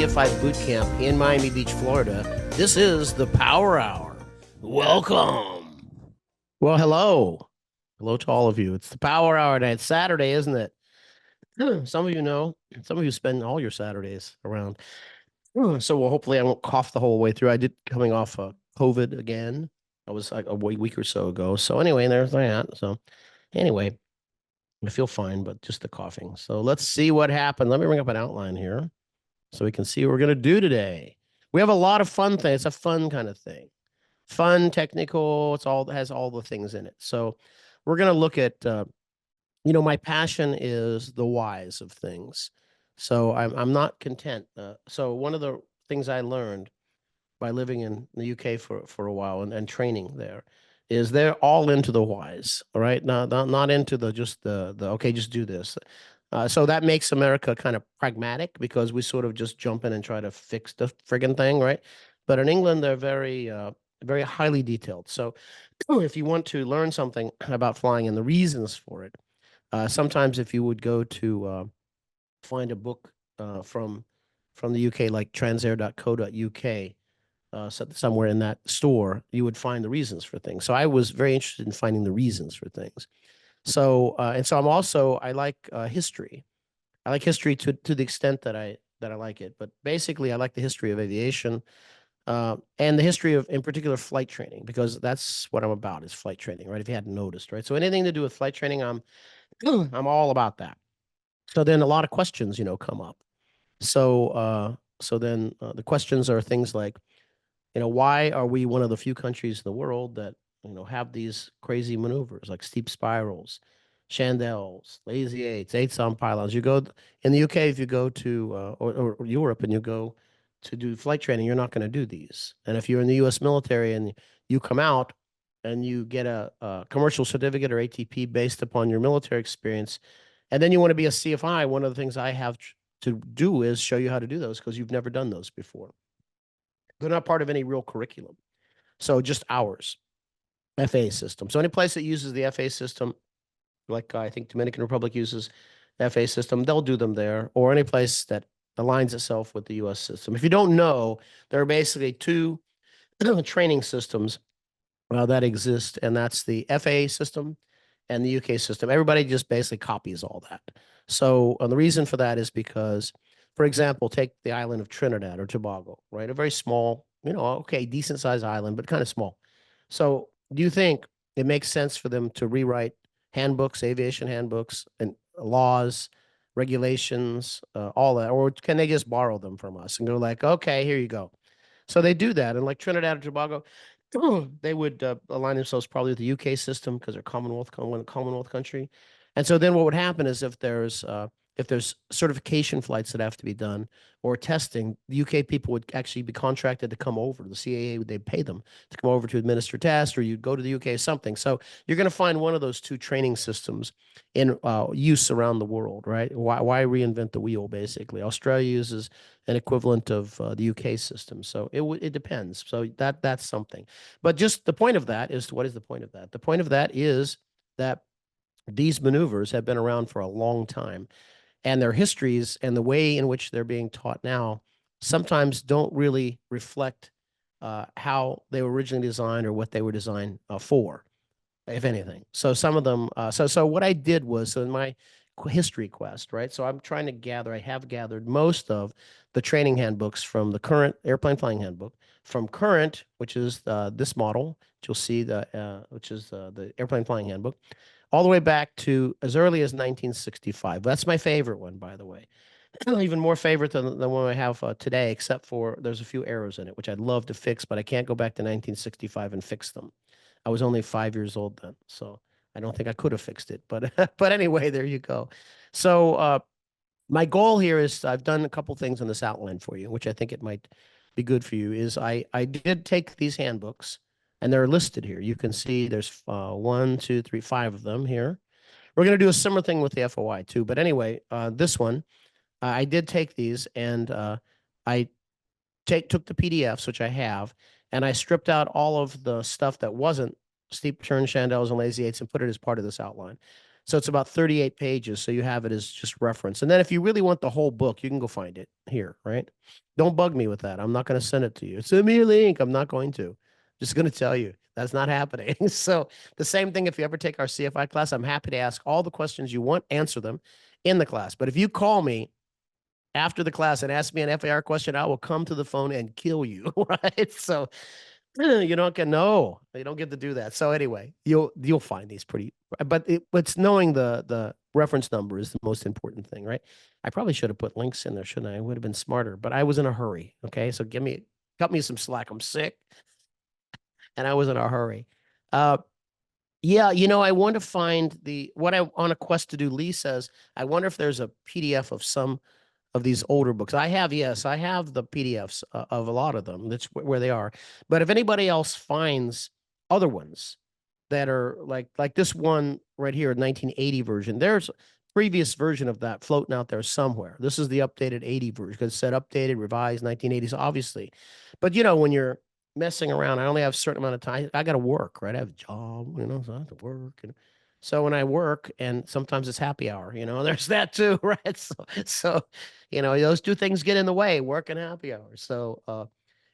CFI boot camp in Miami Beach, Florida. This is the Power Hour. Welcome. Well, hello. Hello to all of you. It's the Power Hour and it's Saturday, isn't it? Some of you know, some of you spend all your Saturdays around. So well, hopefully I won't cough the whole way through. I did coming off COVID again. I was like a week or so ago. So anyway, there's that. So anyway, I feel fine, but just the coughing. So let's see what happened. Let me bring up an outline here so we can see what we're going to do today. We have a lot of fun things. It's a fun kind of thing. Fun, technical, it's all has all the things in it. So we're going to look at my passion is the whys of things. So I'm not content. So one of the things I learned by living in the UK for a while and training there is they're all into the whys, all right? Not into the just the okay, just do this. So that makes America kind of pragmatic because we sort of just jump in and try to fix the friggin' thing, right? But in England, they're very highly detailed. So if you want to learn something about flying and the reasons for it, sometimes if you would go to find a book from the UK, like transair.co.uk, somewhere in that store, you would find the reasons for things. So I was very interested in finding the reasons for things. So and so I like history. I like history to the extent that I like it. But basically, I like the history of aviation and the history of, in particular, flight training, because that's what I'm about is flight training, right? If you hadn't noticed, right? So anything to do with flight training, I'm all about that. So then a lot of questions, come up. So then the questions are things like, why are we one of the few countries in the world that, have these crazy maneuvers like steep spirals, chandels, lazy eights on pylons? You go in the UK, if you go to or Europe and you go to do flight training, you're not going to do these. And if you're in the US military and you come out and you get a commercial certificate or ATP based upon your military experience, and then you want to be a CFI, one of the things I have to do is show you how to do those because you've never done those before. They're not part of any real curriculum. So just ours, FAA system. So any place that uses the FAA system, like I think Dominican Republic uses FAA system, they'll do them there, or any place that aligns itself with the US system. If you don't know, there are basically two training systems that exist, and that's the FAA system and the UK system. Everybody just basically copies all that. So the reason for that is because, for example, take the island of Trinidad or Tobago, right? A very small, okay, decent sized island, but kind of small. So do you think it makes sense for them to rewrite handbooks, aviation handbooks, and laws, regulations, all that, or can they just borrow them from us and go like, okay, here you go? So they do that, and like Trinidad or Tobago, they would align themselves probably with the UK system because they're Commonwealth country. And so then what would happen is if there's certification flights that have to be done or testing, the UK people would actually be contracted to come over. The CAA, they'd pay them to come over to administer tests, or you'd go to the UK or something. So you're going to find one of those two training systems in use around the world, right? Why reinvent the wheel, basically? Australia uses an equivalent of the UK system. So it depends. So that's something. But just the point of that is, what is the point of that? The point of that is that these maneuvers have been around for a long time, and their histories and the way in which they're being taught now sometimes don't really reflect how they were originally designed or what they were designed for, if anything. So some of them, so what I did was, so in my history quest, right? So I have gathered most of the training handbooks from the current airplane flying handbook, from current, which is this model, which you'll see which is the airplane flying handbook, all the way back to as early as 1965. That's my favorite one, by the way. Even more favorite than the one I have today, except for there's a few errors in it, which I'd love to fix, but I can't go back to 1965 and fix them. I was only 5 years old then, so I don't think I could have fixed it. But but anyway, there you go. So my goal here is, I've done a couple things on this outline for you, which I think it might be good for you. Is I did take these handbooks, and they're listed here. You can see there's 1, 2, 3, 5 of them here. We're going to do a similar thing with the FOI too. But anyway, this one, I did take these, and I took the PDFs, which I have, and I stripped out all of the stuff that wasn't steep turn chandels and lazy eights and put it as part of this outline. So it's about 38 pages. So you have it as just reference. And then if you really want the whole book, you can go find it here, right? Don't bug me with that. I'm not going to send it to you. Send me a link. I'm not going to. Just going to tell you that's not happening. So the same thing if you ever take our CFI class, I'm happy to ask all the questions you want, answer them in the class. But if you call me after the class and ask me an FAR question, I will come to the phone and kill you, right? So you don't get no, you don't get to do that. So anyway, you'll find these pretty, but it's knowing the reference number is the most important thing, right? I probably should have put links in there, shouldn't I? It would have been smarter, but I was in a hurry. Okay, so cut me some slack. I'm sick, and I was in a hurry. Yeah, I want to find what I on a quest to do. Lee says, I wonder if there's a PDF of some of these older books. Yes, I have the PDFs of a lot of them. That's where they are. But if anybody else finds other ones that are like this one right here, 1980 version, there's a previous version of that floating out there somewhere. This is the updated 80 version because it said updated, revised 1980s, obviously. But when you're messing around, I only have a certain amount of time. I got to work, right? I have a job, so I have to work. And so when I work, and sometimes it's happy hour, there's that too, right? So those two things get in the way, work and happy hour. So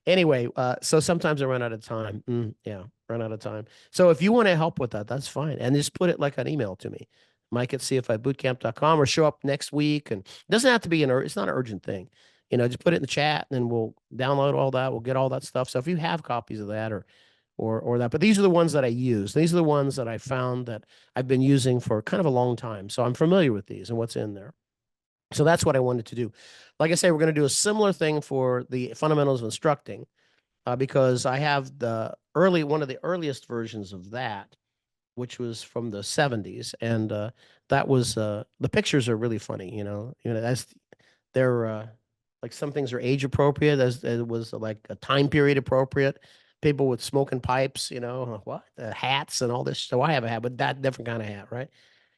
anyway, so sometimes I run out of time. Yeah, run out of time. So if you want to help with that, that's fine. And just put it like an email to me, Mike@cfibootcamp.com, or show up next week. And it doesn't have to be it's not an urgent thing. Just put it in the chat, and then we'll download all that. We'll get all that stuff. So if you have copies of that or that, but these are the ones that I use. These are the ones that I found that I've been using for kind of a long time. So I'm familiar with these and what's in there. So that's what I wanted to do. Like I say, we're going to do a similar thing for the fundamentals of instructing, because I have one of the earliest versions of that, which was from the 70s, and that was the pictures are really funny. As they're like some things are age appropriate, as it was like a time period appropriate. People with smoking pipes, what hats and all this. So I have a hat, but that different kind of hat, right?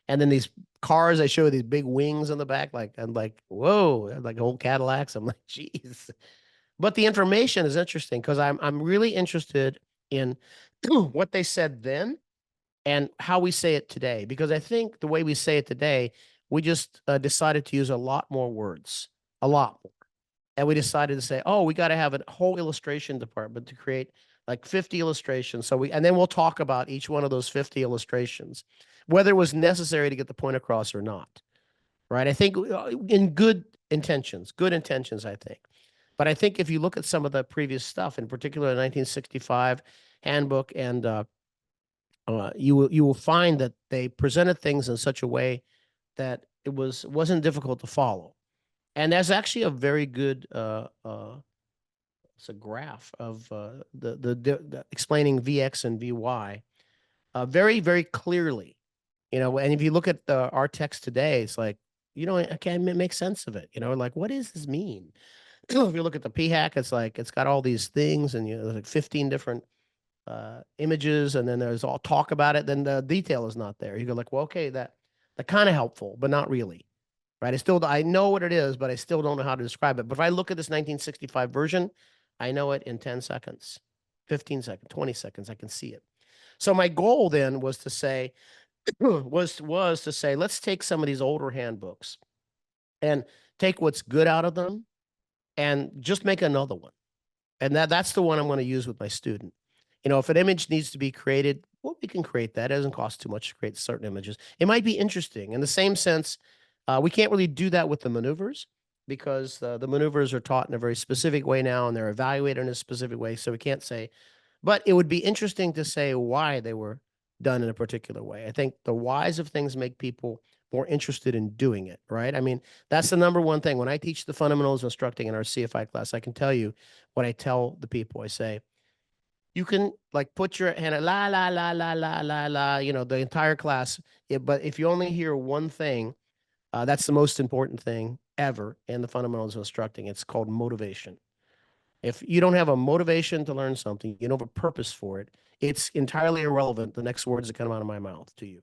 And then these cars, they show these big wings on the back, I'm like, whoa, like old Cadillacs. I'm like, geez. But the information is interesting because I'm really interested in what they said then and how we say it today. Because I think the way we say it today, we just decided to use a lot more words, a lot more. And we decided to say, oh, we got to have a whole illustration department to create like 50 illustrations. And then we'll talk about each one of those 50 illustrations, whether it was necessary to get the point across or not. Right. I think in good intentions, I think. But I think if you look at some of the previous stuff, in particular, the 1965 handbook, and you will find that they presented things in such a way that it wasn't difficult to follow. And there's actually a very good it's a graph of the explaining Vx and Vy very, very clearly. And if you look at our text today, it's like, I can't make sense of it. Like, what does this mean? If you look at the PHAC, it's like it's got all these things, and there's like 15 different images, and then there's all talk about it. Then the detail is not there. You go like, well, okay, that kind of helpful, but not really. Right. I know what it is, but I still don't know how to describe it. But if I look at this 1965 version, I know it in 10 seconds, 15 seconds, 20 seconds. I can see it. So my goal then was to say, let's take some of these older handbooks and take what's good out of them and just make another one. And that's the one I'm going to use with my student. If an image needs to be created, well, we can create that. It doesn't cost too much to create certain images. It might be interesting. In the same sense, we can't really do that with the maneuvers because the maneuvers are taught in a very specific way now, and they're evaluated in a specific way. So we can't say, but it would be interesting to say why they were done in a particular way. I think the whys of things make people more interested in doing it, right? I mean, that's the number one thing. When I teach the fundamentals of instructing in our CFI class, I can tell you what I tell the people. I say, you can like put your hand at la, la, la, la, la, la, la, the entire class. But if you only hear one thing, that's the most important thing ever in the fundamentals of instructing. It's called motivation. If you don't have a motivation to learn something, you don't have a purpose for it, it's entirely irrelevant the next words that come out of my mouth to you.